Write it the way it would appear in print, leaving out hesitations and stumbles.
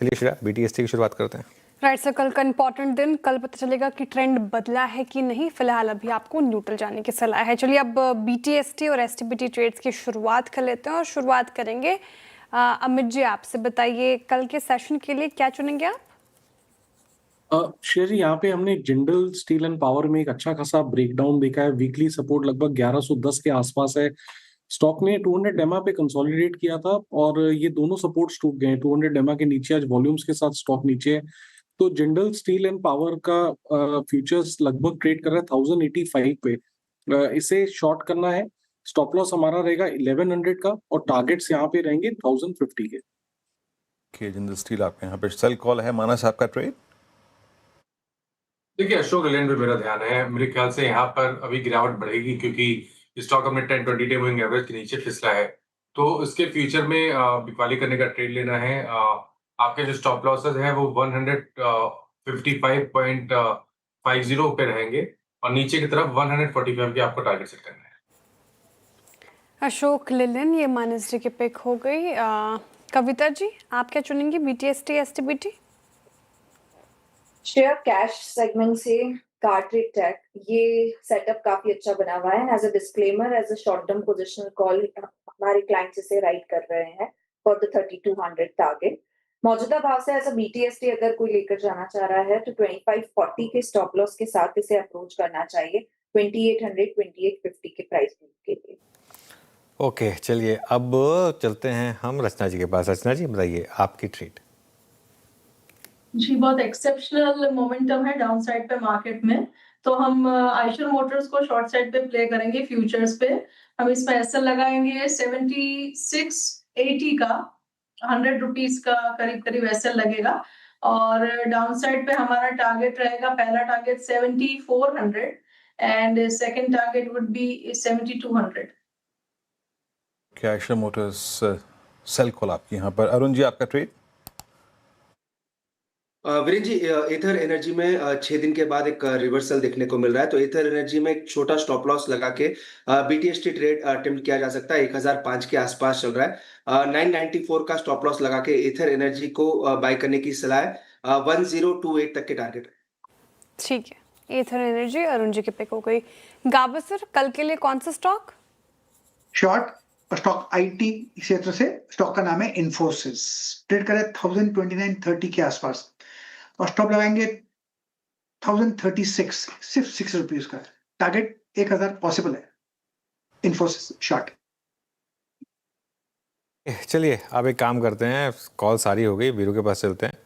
चलिए श्रेया, बीटीएसटी की शुरुआत करते हैं। राइट सर, कल का इंपॉर्टेंट दिन, कल पता चलेगा कि ट्रेंड बदला है कि नहीं। फिलहाल अभी आपको न्यूट्रल जाने की सलाह है। चलिए अब बीटीएसटी और एसटीबीटी ट्रेड्स की शुरुआत कर लेते हैं और शुरुआत करेंगे अमित जी आपसे। बताइए कल के सेशन के लिए क्या चुनेंगे आप? शेयर जी, यहाँ पे हमने जिंदल स्टील एंड पावर में एक अच्छा खासा ब्रेकडाउन देखा है। वीकली सपोर्ट लगभग 1110 के आसपास है। स्टॉक ने 200 डेमा पे कंसोलिडेट किया था और ये दोनों सपोर्ट्स टूट गए। 200 डेमा के नीचे आज वॉल्यूम्स के साथ स्टॉक नीचे है। तो जिंदल स्टील एंड पावर का फ्यूचर्स लगभग ट्रेड कर रहा है 1085 पे। इसे शॉर्ट करना है। स्टॉप लॉस हमारा रहेगा 1100 का और टारगेट्स यहाँ पे रहेंगे 1050 के। जिंदल स्टील आपके यहाँ पे सेल कॉल है। मानस आपका ट्रेड? देखिए, अशोक लेलैंड पे मेरा ध्यान है। मेरे ख्याल से यहाँ पर अभी गिरावट बढ़ेगी क्योंकि स्टॉक अपने 10-20 डे मूविंग एवरेज के नीचे फिसला है। तो इसके फ्यूचर में बिकवाली करने का ट्रेड लेना है। आपके जो स्टॉप लॉसेस हैं वो 155.50 पे रहेंगे और नीचे की तरफ 145 के आपको टारगेट सेट करना है। अशोक लेलैंड, ये मानस जी की पिक हो गई। कविता जी आप क्या चुनेंगी, BTST STBT? Share cash segment से कार्ट्रिक टेक, ये सेटअप काफी अच्छा बना हुआ है। As a disclaimer, as a short term positional call हमारे क्लाइंट्स इसे राइट कर रहे हैं फॉर द 3200 टारगेट। मौजूदा भाव से एज अ बीटीएसटी अगर कोई लेकर जाना चाह रहा है तो 2540 के स्टॉप लॉस के साथ इसे अप्रोच करना चाहिए 2800 2850 के प्राइस के लिए। ओके, चलिए अब चलते हैं हम रचना जी के पास। रचना जी बताइए आपकी ट्रेड। जी, बहुत एक्सेप्शनल मोमेंटम है डाउन साइड पे मार्केट में, तो हम आइशर मोटर्स को शॉर्ट साइड पे प्ले करेंगे फ्यूचर्स पे। हम इसमें एसएल लगाएंगे 7680 का, 100 रुपीज का करीब करीब एसएल लगेगा। और डाउन साइड पे हमारा टारगेट रहेगा, पहला target 7400 and second target would be 7200। क्या आयशर मोटर्स सेल कॉल आपकी यहाँ पर। अरुण जी आपका ट्रेड? वीरेन जी, एथर एनर्जी में 6 दिन के बाद एक रिवर्सल देखने को मिल रहा है, तो एथर एनर्जी में एक छोटा स्टॉप लॉस लगा के बीटीएसटी ट्रेड अटेम्प्ट किया जा सकता है। 1005 के आसपास चल रहा है। 994 का स्टॉप लॉस लगा के एथर एनर्जी को बाय करने की सलाह है। 1028 तक के टारगेट है। ठीक है, एथर एनर्जी अरुण जी की पिक हो गई। गाबा सर, कल के लिए कौन सा स्टॉक? शॉर्ट स्टॉक आईटी क्षेत्र से, स्टॉक का नाम है इन्फोसिस। ट्रेड करें 1029.30 के आसपास और स्टॉप लगाएंगे 1036, सिर्फ 6 रुपीज का। टारगेट 1000 पॉसिबल है इन्फोसिस शॉर्ट। चलिए अब एक काम करते हैं, कॉल सारी हो गई, वीरू के पास चलते हैं।